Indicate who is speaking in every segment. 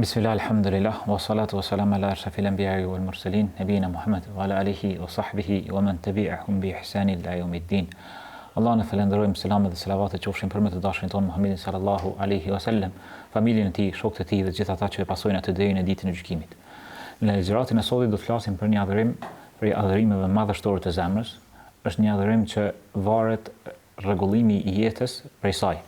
Speaker 1: Bismillah, alhamdulillah, wa salatu wa salam ala arshafil anbiya'i wal mursalin, nabiyina Muhammad wa ala alihi wa sahbihi wa man tabi'ahum bi ihsani ila yawmiddin. Allah në falenderojmë, selamet dhe selavatet qofshin për me të dashurin tonë Muhammedin sallallahu alaihi wasallam, familjen e tij, shokët e tij dhe gjithë ata që e pasojnë atë deri në ditën e gjykimit. Në legjeratin e sottit do të flasim për një adhurim, për adhurimeve madhështore të zemrës. Është një adhurim që varet rregullimi i jetës prej saj.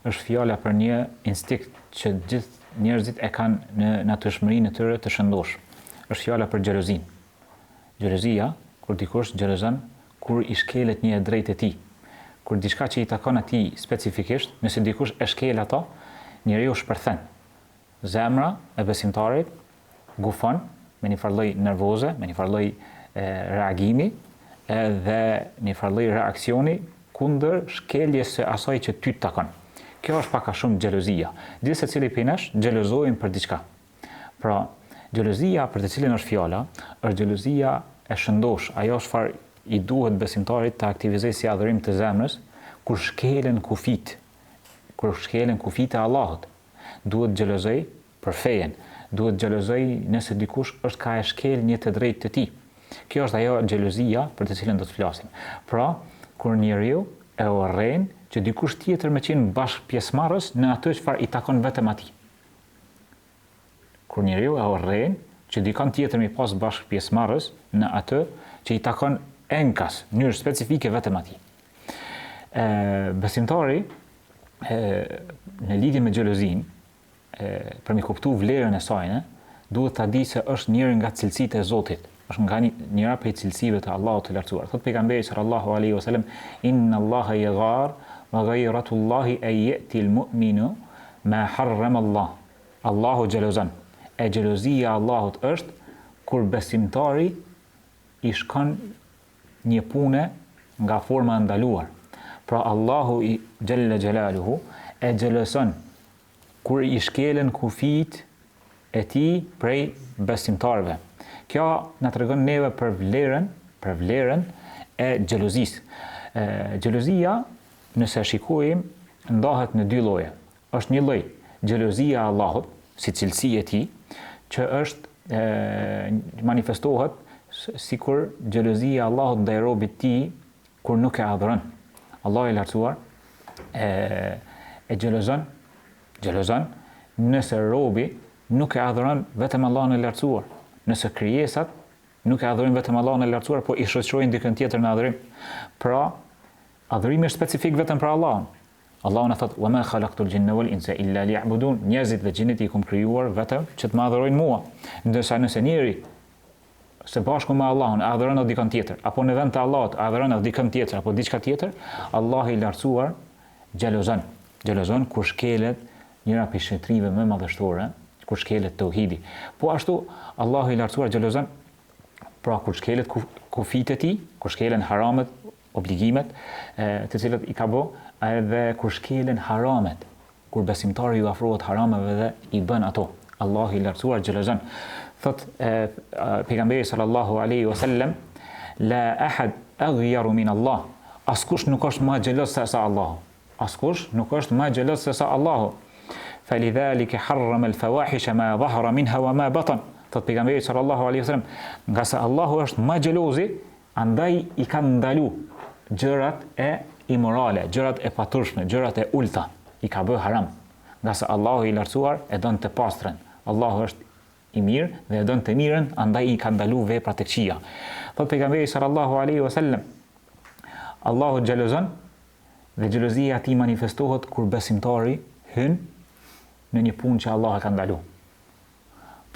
Speaker 1: Është fjala për një instinkt që gjithë njerëzit e kanë në natyrshmërinë e tyre të shëndosh. Është fjala për xhelozin. Xhelozia, kur dikush xhelozon, kur i shkelet një e drejtë e tij, kur diçka që i takon atij specifikisht, nëse dikush e shkel ato, njeriu shpërthen. Zemra e besimtarit gufon me një farë lloj nervoze, me një farë lloj reagimi dhe një farë lloj reaksioni kundër shkeljes së asaj që ty të takon. Kjo është pak a shumë xhelozia. Gjithë secili prej nesh xhelozojmë për diçka. Pra, xhelozia për të cilën është fjala, është xhelozia e shëndosh, ajo çfarë i duhet besimtarit të aktivizojë si adhurim të zemrës, kur shkelen kufit e Allahut. Duhet xhelozoj për fejen, duhet xhelozoj nëse dikush është ka e shkel një të drejtë të tij. Kjo është ajo xhelozia për të cilën do të flasim. Pra, kur njeriu e urren që dikush tjetër me qenë bashkë pjesëmarrës në atë çfarë i takon vetëm atij. Kur njeriu e urren që dikon tjetër me pas bashkë pjesëmarrës në atë që i takon enkas, në mënyrë specifike vetëm atij. Besimtari në lidhje me xhelozin, për mi kuptuar vlerën e saj, duhet ta di se është njëri nga cilësitë e Zotit. Është nga njëra prej cilësive të Allahut të lartësuar. Thot pejgamberi sallallahu alaihi wasallam, inna Allaha yaghar wa ghayratullahi ay ya'ti al-mu'minu ma harrama Allah. Allahu xhelozon. E xhelozia e Allahut është kur besimtari i shkon një punë nga forma e ndaluar. Pra Allahu i xhalla xhelaluhu e xhelozon kur i shkelen kufit e tij prej besimtarëve. Kjo na tregon neve për vlerën e xhelozisë. Xhelozia, nëse shikojmë, ndahet në dy lloje. Është një lloj xhelozia e Allahut, si cilësi e tij, që është manifestohet sikur xhelozia e Allahut ndaj robit të tij kur nuk e adhuron. Allahu i lartësuar e xhelozon nëse robi nuk e adhuron vetëm Allahun e lartësuar. Nëse krijesat nuk e adhurojnë vetëm Allahun e lartësuar, po i shoqërojnë dikën tjetër në adhurim. Pra, adhurimi është specifik vetëm për Allahun. Allahu na thot: "Wa ma khalaqtul jinna wal insa illa liya'budun." Njerëzit dhe xhinit i kam krijuar vetëm që të më adhurojnë mua. Ndërsa nëse njeri së bashku me Allahun adhuron dikën tjetër, apo në vend të Allahut adhuron dikën tjetër apo diçka tjetër, Allahu i lartësuar xhelozon kur shkelet njëra prej shëtrive më madhështore, kur shkelet tauhidi. Po ashtu Allahu i lartësuar xhelozon pra kur shkelet kufit e tij, kur shkelen haramet, obligimet të cilat i ka bë, edhe kur shkelen haramet, kur besimtari ju afrohet harameve dhe i bën ato. Allahu i lartësuar xhelozon. Thot pejgamberi sallallahu alaihi wasallam, la ahad aghyaru min Allah. Askush nuk është më xheloz se sa Allahu. Askush nuk është më xheloz se sa Allahu. فلذلك حرم الفواحش ما ظهر منها وما بطن. Thot pejgamberi sallallahu alaihi wasallam, nga se Allahu është më xhelozi, andaj i ka ndalu gjërat e imorale, gjërat e paturshme, gjërat e ulta, i ka bë haram. Nga se Allahu i lartësuar e don të pastrën. Allahu është i mirë dhe e don të mirën, andaj i ka ndalu veprat e këqija. Thot pejgamberi sallallahu alaihi wasallam, Allahu xhelozon dhe xhelozia e tij manifestohet kur besimtari hyn në një punë që Allah e ka ndalu.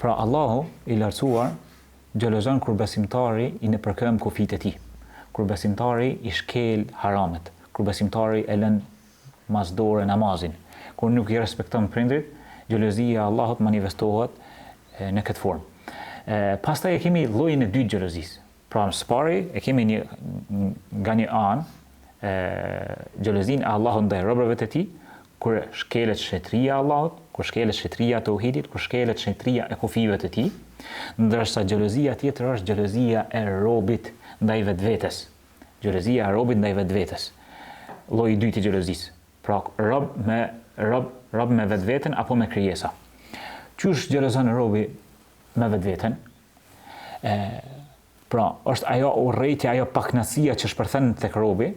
Speaker 1: Pra Allahu i lartësuar xhelozon kur besimtari i nëpërkëm kufit e tij, kur besimtari i shkel haramet, kur besimtari e lën masdore namazin, kur nuk i respekton prindrit, xhelozia e Allahut manifestohet në këtë formë. Pastaj e kemi llojin e dytë xhelozisë. Pra së pari e kemi nga një anë xhelozin e Allahut ndaj robërve të tij, kur shkelet shetria e Allahut, kur shkelet shetria e tauhidit, kur shkelet shetria e kufive të tij, ndërsa xhelozia tjetër është xhelozia e robit ndaj vetvetes. Xhelozia e robit ndaj vetvetes. Lloji i dytë i xhelozisë. Pra rob me vetveten apo me krijesa. Qysh xhelozon robi me vetveten? Pra, është ajo urrëtia, ajo pakënaqësia që shpërthen tek robi,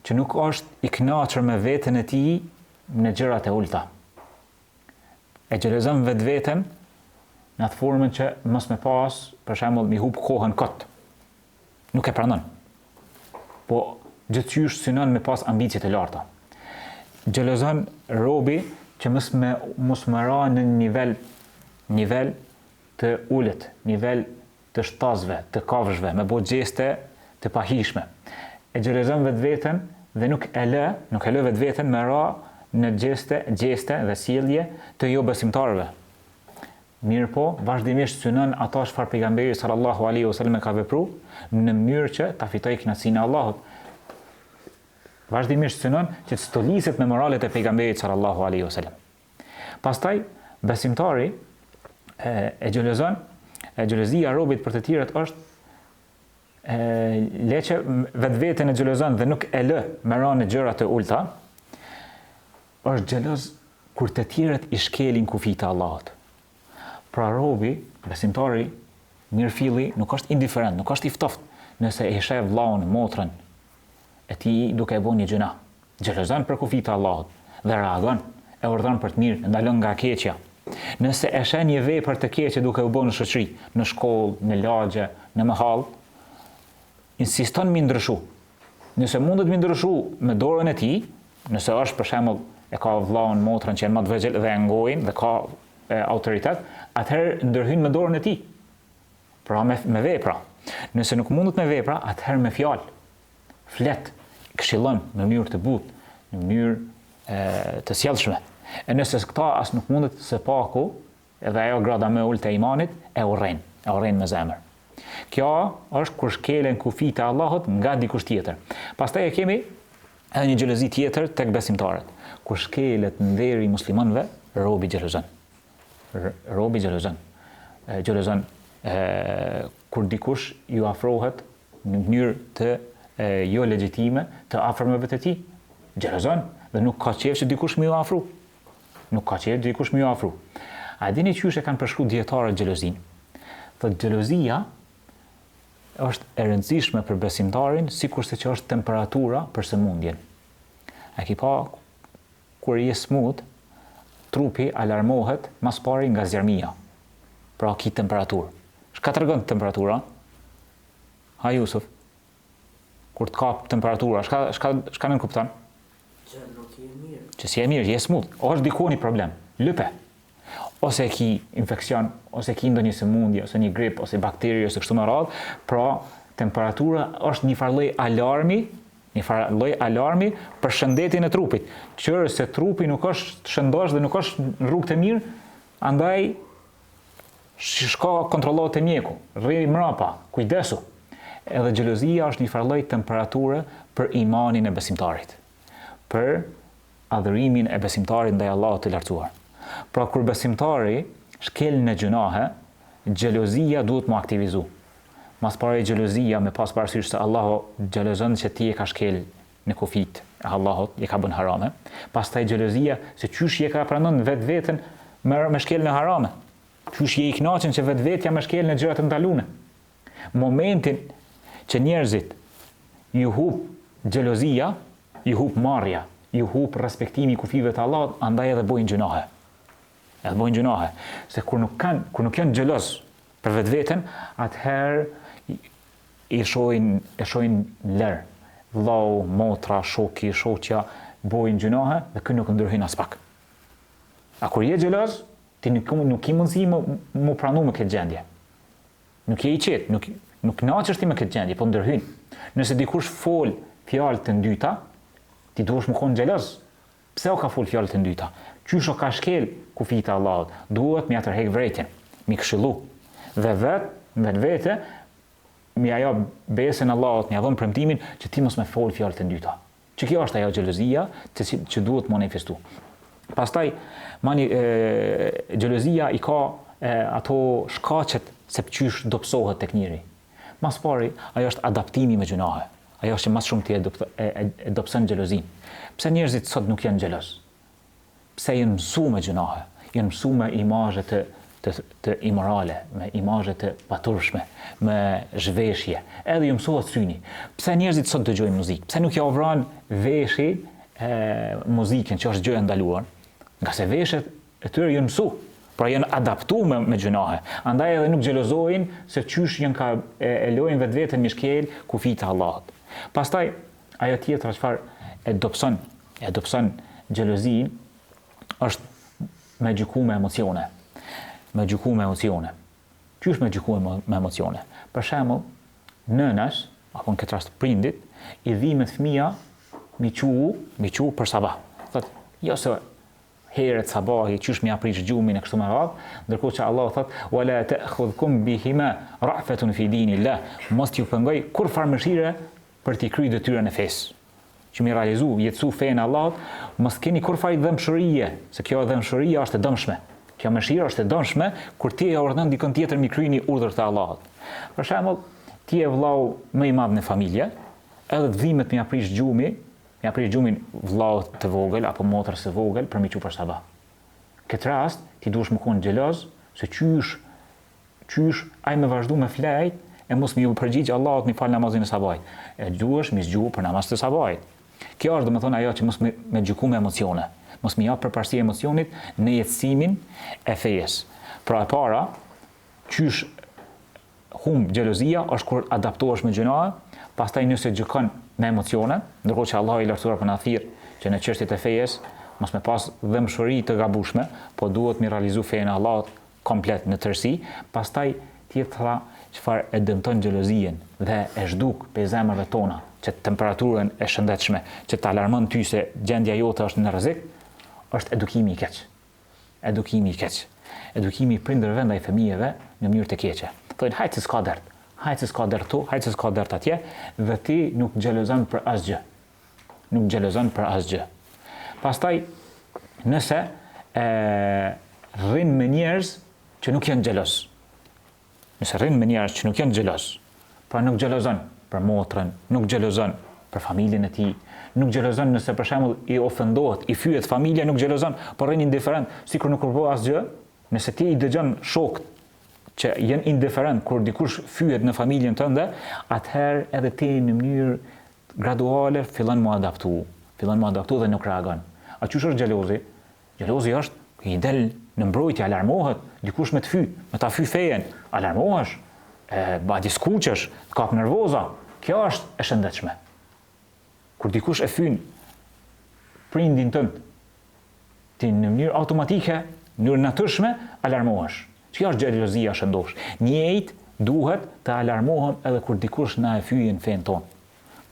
Speaker 1: që nuk është i kënaqur me veten e tij në gjërat e ulta. E xhelozon vetveten në atë formën që mos me pas, për shembull, mi hub kohën kot. Nuk e pranon. Po gjithçysh synon me pas ambicie të larta. Xhelozon robi që mos më ra në nivel të ulët, nivel të shtazve, të kafshëve, me bo gjeste të pahishme. E xhelozon vetveten dhe nuk e lë vetveten me ra në gjeste dhe sjellje të jo besimtarëve. Mirë po, vazhdimisht synon ata çfarë pejgamberi sallallahu alaihi wasallam ka vepruar në mënyrë që ta fitojë kënaqësinë e Allahut. Vazhdimisht synon që të stoliset me moralet e pejgamberit sallallahu alaihi wasallam. Pastaj besimtari e xhelozia robit për të tjerët është leçë vetveten e xhelozon dhe nuk e lë me ra në gjëra të ulta. Është xheloz kur të tjerët i shkelin kufijtë e Allahut. Pra robi, besimtari, mirëfilli, nuk është indiferent, nuk është i ftoftë nëse e sheh vllaun, motrën e tij duke e bënë një gjuna. Xhelozon për kufijtë e Allahut dhe reagon, e urdhon për të mirë, ndalon nga keqja. Nëse e sheh një vepër të keqe duke u bërë në shoqëri, në shkollë, në lagje, në mahall, insiston mi ndryshu. Nëse mundet mi ndryshu me dorën e tij, nëse është për shembull e ka vllaun, motrën që janë më të vegjël dhe e ngojnë dhe ka autoritet, atëherë ndërhyn me dorën e tij. Pra me vepra. Nëse nuk mundet me vepra, atëherë me fjalë. Flet, këshillon në mënyrë të butë, në mënyrë të sjellshme. E nëse këta as nuk mundet së paku, edhe ajo grada më ulët e imanit, e urrejn me zemër. Kjo është kur shkelen kufijtë e Allahut nga dikush tjetër. Pastaj e kemi edhe një xhelozi tjetër tek besimtarët. Kur shkelet nderi i muslimanëve, robi xhelozon. Robi xhelozon. Xhelozon kur dikush ju afrohet në mënyrë të jo legjitime të afërmëve të tij. Xhelozon dhe nuk ka qejf që dikush më ju afro. A dini çysh e kanë përshkruar dietarët xhelozinë? Thotë xhelozia është e rëndësishme për besimtarin, sikurse që është temperatura për sëmundjen. A ki pa kur je smut, trupi alarmohet mas pari nga zjarmia. Pra ki temperaturë. Çka tregon temperatura? Ha Jusuf. Kur të kap temperatura, çka nën kupton?
Speaker 2: Që nuk je mirë.
Speaker 1: Që si e mirë, je smut. Është diku një problem. Lype. Ose ki infekcion, ose ki ndonjë sëmundje, ose një grip, ose bakteri, ose kështu me radhë. Pra temperatura është një farë lloj alarmi për shëndetin e trupit. Qërë se trupi nuk është shëndosh dhe nuk është në rrugë të mirë, andaj shko kontrollohet te mjeku, rri mrapa, kujdesu. Edhe xhelozia është një farë lloj temperature për imanin e besimtarit, për adhurimin e besimtarit ndaj Allahut të lartësuar. Pra kur besimtari shkel në gjunahe, xhelozia duhet mu aktivizu. Mas pari xhelozia me pas parasysh se Allahu xhelozon që ti e ka shkel në kufijtë e Allahut, je ka bën harame. Pastaj xhelozia se qysh je ka pranon vetveten me shkel në harame. Qysh je i kënaqur që vetvetja me shkel në gjëra të ndaluara. Momentin që njerëzit ju hub xhelozia, ju hub marrja, ju hub respektimi i kufive të Allahut, andaj edhe bojnë gjunahe. Se kur nuk janë xheloz për vetveten, atëherë i shojnë lërë. Vllau, motra, shoki, shoqja bojnë gjunahe dhe kë nuk ndërhyjnë as pak. A kur je xheloz, ti nuk i mundësi mu pranu me këtë gjendje. Nuk je i qetë, nuk kënaqesh ti me këtë gjendje, po ndërhyjnë. Nëse dikush fol fjalë të ndyta, ti duhesh më konë xheloz. Pse o ka fol fjalë të ndyta? Qysh o ka shkel kufijtë e Allahut? Duhet mi atërheq vërejtjen, mi këshillu. Dhe vetë mi ajo besën Allahut, mi avon premtimin që ti mos me fol fjalë të ndyta. Që kjo është ajo xhelozia që duhet manifestu. Pastaj xhelozia i ka ato shkaqet se qysh dobësohet tek njëri. Mas pari, ajo është adaptimi me gjunahe. Ajo është që mas shumë ti e dobëson xhelozin. Pse njerëzit sot nuk janë xheloz? Pse janë mësuar me gjunahe? janë mësuar me imazhe të imorale, me imazhe të paturshme, me zhveshje. Edhe ju mësohet syni. Pse njerëzit sot dëgjojnë muzikë? Pse nuk ja ovran veshi muzikën që është gjë e ndaluar? Nga se veshët e tyre janë mësuar, pra janë adaptuar me gjunahe. Andaj edhe nuk xhelozojnë se qysh janë e lojnë vetveten mishkel kufit të Allahut. Pastaj ajo tjetra çfarë e dobson xhelozin është me gjyku me emocione. Me gjyku me emocione. Qysh me gjyku me emocione? Për shembull, nënash, apo në këtë rast prindit, i dhimet fëmia mi qu për sabah. Thotë, jo se herët sabahi, qysh mi aprish gjumin e kështu me radhë, ndërkohë që Allah thotë, wala ta'khudhukum bihima ra'fatun fi dinillah. Mos t'ju pengoj kur farmëshire për t'i kryer detyrën e fesë. Që mi realizu, jetësu fenë e Allahut, mos keni kur faj dëmshërie, se kjo dëmshëria është e dëmshme. Kjo mëshira është e dëmshme kur ti e urdhon dikon tjetër mi kryeni urdhër të Allahut. Për shembull, ti e vllau më i madh në familje, edhe të dhimbet mi aprish gjumin vllaut të vogël apo motrës së vogël për mi qu për sabah. Këtë rast ti duhesh më kon xheloz se qysh ai më vazhdu me flajt e mos mi u përgjigj Allahut mi fal namazin e sabahit. E duhesh mi zgjuar për namaz të sabahit. Kjo është domethënë ajo që mos me gjyku me emocione. Mos mi jap përparësi emocionit në jetësimin e fejes. Pra e para, qysh humb xhelozia është kur adaptohesh me gjunahe, pastaj nëse gjykon me emocione, ndërkohë që Allah i lartësuar për na thirr që në çështjet e fejes mos me pas dëmshëri të gabueshme, po duhet mi realizu fejen e Allahut komplet në tërësi, pastaj tjetra çfarë e dëmton xhelozien dhe e zhduk pe zemrave tona, që temperaturën e shëndetshme, që të alarmon ty se gjendja jote është në rrezik, është edukimi i keq. Edukimi i prindërve ndaj fëmijëve në mënyrë të keqe. Thonë hajt se s'ka dert. Hajt se s'ka dert tu, hajt se s'ka dert atje, dhe ti nuk xhelozon për asgjë. Pastaj nëse rrin me njerëz që nuk janë xheloz. Pra nuk xhelozon për motrën, nuk xhelozon për familjen e tij, nuk xhelozon nëse për shembull i ofendohet, i fyet familja, nuk xhelozon, por rrin indiferent, sikur nuk kurbo asgjë. Nëse ti i dëgjon shokët që janë indiferent kur dikush fyet në familjen tënde, atëherë edhe ti në mënyrë graduale fillon mu adaptu dhe nuk reagon. A çush është xhelozi? Xhelozi është i del në mbrojtje, alarmohet, dikush me të fy, me ta fy fejen, alarmohesh, ba diskuqesh, të kap nervoza. Kjo është e shëndetshme. Kur dikush e fyn prindin tënd, ti në mënyrë automatike, në mënyrë natyrshme, alarmohesh. Kjo është xhelozia shëndosh. Njëjtë duhet të alarmohem edhe kur dikush na e fyjen fen ton.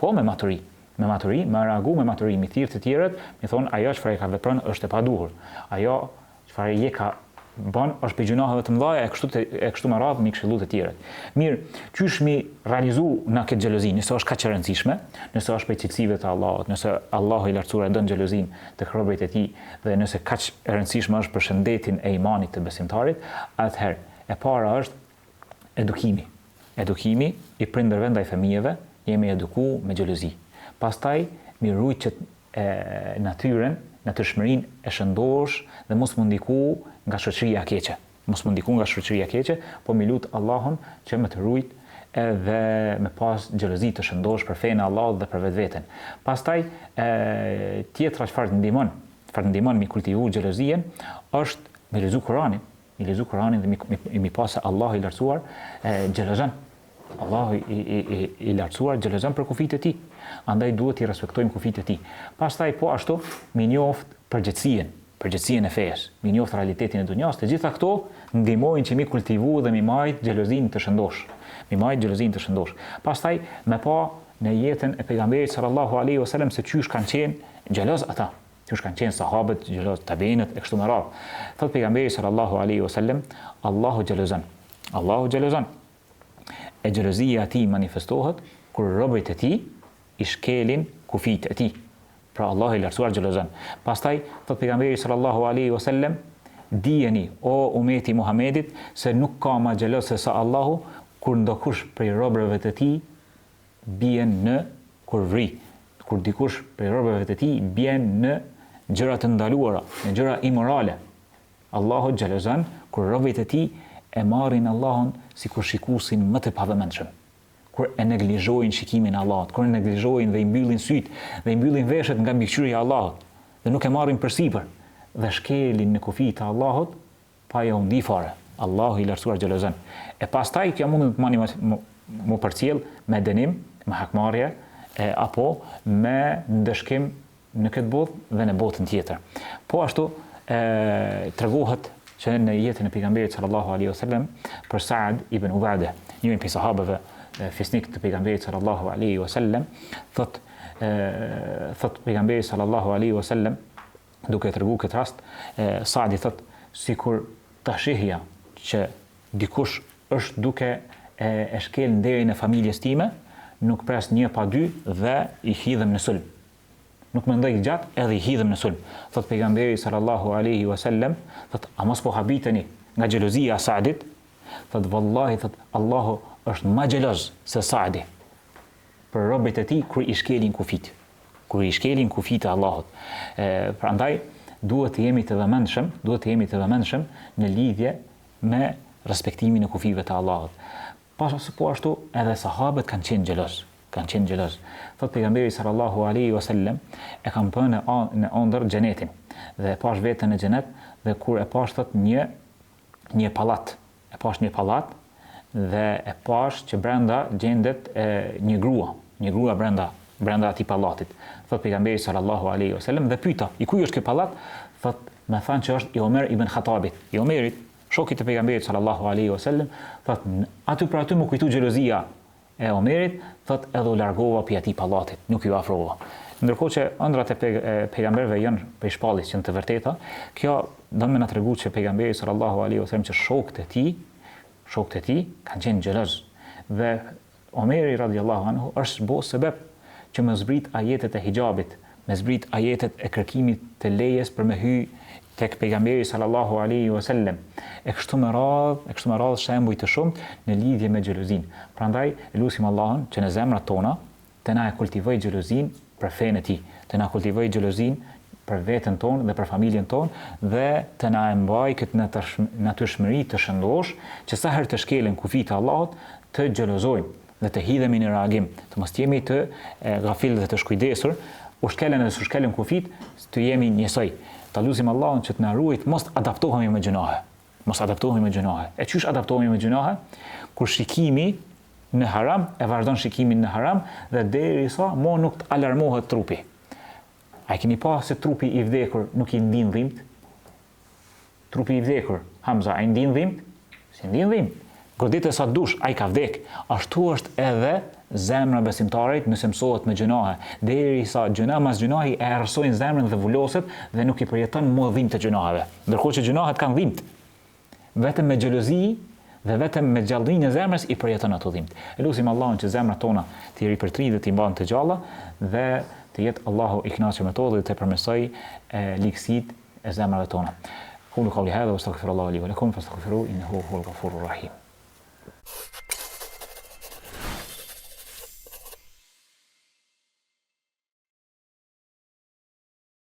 Speaker 1: Po me maturi, me reagu me maturi, mi thirr të tjerët, mi thon ajo çfarë ka vepron është e paduhur. Ajo çfarë je ka bën është për gjunaheve të mëdha e kështu me radhë mi këshillu të tjerët. Mirë, qysh mi realizu në këtë xhelozi, nëse është kaq e rëndësishme, nëse është për cilësive të Allahut, nëse Allahu i lartësuar e don xhelozin tek robërit e tij dhe nëse kaq e rëndësishme është për shëndetin e imanit të besimtarit, atëherë e para është edukimi. Edukimi i prindërve ndaj fëmijëve, jemi eduku me xhelozi. Pastaj mi rujt që natyrshmërinë e shëndosh dhe mos mu ndiku nga shoqëria e keqe. Po mi lut Allahun që më të rujt edhe me pas xhelozi të shëndosh për fenë e Allahut dhe për vetveten. Pastaj tjetra çfarë të ndihmon mi kultivu xhelozien është me lexu Kur'anin, dhe mi pas se Allahu i lartësuar xhelozon. Allahu i lartësuar xhelozon për kufijtë e tij. Andaj duhet i respektojmë kufijtë e tij. Pastaj po ashtu mi njoft përgjithësinë e fesë, mi njoft realitetin e dunjas. Të gjitha këto ndihmojnë që mi kultivu dhe mi majt xhelozinë të shëndosh. Pastaj me pa në jetën e pejgamberit sallallahu alaihi wasallam se çysh kanë qenë xheloz ata, çysh kanë qenë sahabët xheloz, tabiinët e kështu me radhë. Thot pejgamberi sallallahu alaihi wasallam, Allahu xhelozon. E xhelozia e tij manifestohet kur robërit e tij i shkelin kufijtë e tij. Pra Allah i lartësuar xhelozon. Pastaj thot pejgamberi sallallahu alaihi wasallam, dijeni o umeti Muhamedit se nuk ka më xheloz se sa Allahu kur ndokush prej robërve të tij bien në kur dikush prej robërve të tij bien në gjëra të ndaluara, në gjëra imorale. Allahu xhalozon kur robët e tij e marrin Allahun sikur shikuesin më të pavëmendshëm. Kur e neglizhojnë shikimin e Allahut, kur e neglizhojnë dhe i mbyllin syt dhe i mbyllin veshët nga mbikëqyrja e Allahut dhe nuk e marrin përsipër dhe shkelin në kufi të Allahut pa ja u ndi fare. Allahu i lartësuar xhalozon. E pastaj kjo mund të mani më përcjell me dënim, me hakmarrje apo me ndëshkim në këtë botë dhe në botën tjetër. Po ashtu tregohet që në jetën e pejgamberit sallallahu alaihi wasallam për Sa'd ibn Ubadah, një prej sahabëve fisnik të pejgamberit sallallahu alaihi wasallam, thot pejgamberi sallallahu alaihi wasallam duke treguar këtë rast, Sa'di thot sikur ta shihja që dikush është duke e shkel nderin e familjes time, nuk pres një pa dy dhe i hidhem në sulm. Nuk mendoj gjatë edhe i hidhem në sulm. Thot pejgamberi sallallahu alaihi wasallam, thot a mos po habiteni nga xhelozia e Sa'dit? Thot vallahi, thot Allahu është më xheloz se Sa'di për robët e tij kur i shkelin kufit. Kur i shkelin kufit e Allahut. Prandaj duhet të jemi të vëmendshëm në lidhje me respektimin e kufive të Allahut. Po ashtu edhe sahabët kanë qenë xheloz. Thot pejgamberi sallallahu alaihi wasallam e kanë pënë në ëndër xhenetin dhe e pash veten në xhenet dhe kur e pash thot një pallat. E pash një pallat dhe e pash që brenda gjendet një grua brenda atij pallatit. Thot pejgamberi sallallahu alaihi wasallam dhe pyeta, i kuj është ky pallat? Thot, më thanë që është i Omer ibn Khattabit. I Omerit, shokit të pejgamberit sallallahu alaihi wasallam, thot, aty më kujtu xhelozia e Omerit, thot edhe u largova pi atij pallatit, nuk ju afrova. Ndërkohë që ëndrat e pejgamberëve janë prej shpalljes që në të vërteta, kjo do më na tregu që pejgamberi sallallahu alaihi wasallam që shokët e tij kanë qenë xheloz. Dhe Omeri radhiyallahu anhu është bo sebeb që më zbrit ajetet e hijabit, më zbrit ajetet e kërkimit të lejes për me hy tek pejgamberi sallallahu alaihi wasallam. E kështu me radhë shembuj të shumt në lidhje me xhelozin. Prandaj lutim Allahun që në zemrat tona të na e kultivoj xhelozin për fenë e tij, të na kultivoj xhelozin për veten tonë dhe për familjen tonë dhe të na e mbaj këtë natyrshmëri të shëndosh që sa herë të shkelen kufit e Allahut të xhelozojmë dhe të hidhemi në reagim, të mos jemi të gafil dhe të shkujdesur, u shkelen dhe su shkelen kufit, të jemi njësoj. Ta lutim Allahun që të na ruajt mos adaptohemi me gjunahe. E çysh adaptohemi me gjunahe? Kur shikimi në haram e vazhdon shikimin në haram dhe derisa mo nuk të alarmohet trupi. A e keni pa se trupi i vdekur nuk i ndin dhimbt? Trupi i vdekur, Hamza, a i ndin dhimbt? Si ndin dhimbt. Godite sa dush, a i ka vdek. Ashtu është edhe zemra besimtarit nëse mësohet me gjunahe. Derisa gjuna mas gjunahi e erësojnë zemrën dhe vulloset dhe nuk i përjeton më dhimbt të gjunaheve. Ndërkohë që gjunahet kanë dhimbt. Vetëm me xhelozi dhe vetëm me gjallërinë e zemrës i përjeton ato dhimbt. Lutim Allahun që zemrat tona të ripërtrin dhe të mban të gjalla dhe të jetë Allahu i kënaqur me to dhe të përmirësoj ligësitë e zemrave tona. Qulu qawli hadha wastaghfirullaha li wa lakum fastaghfiruhu innahu huwal ghafurur rahim.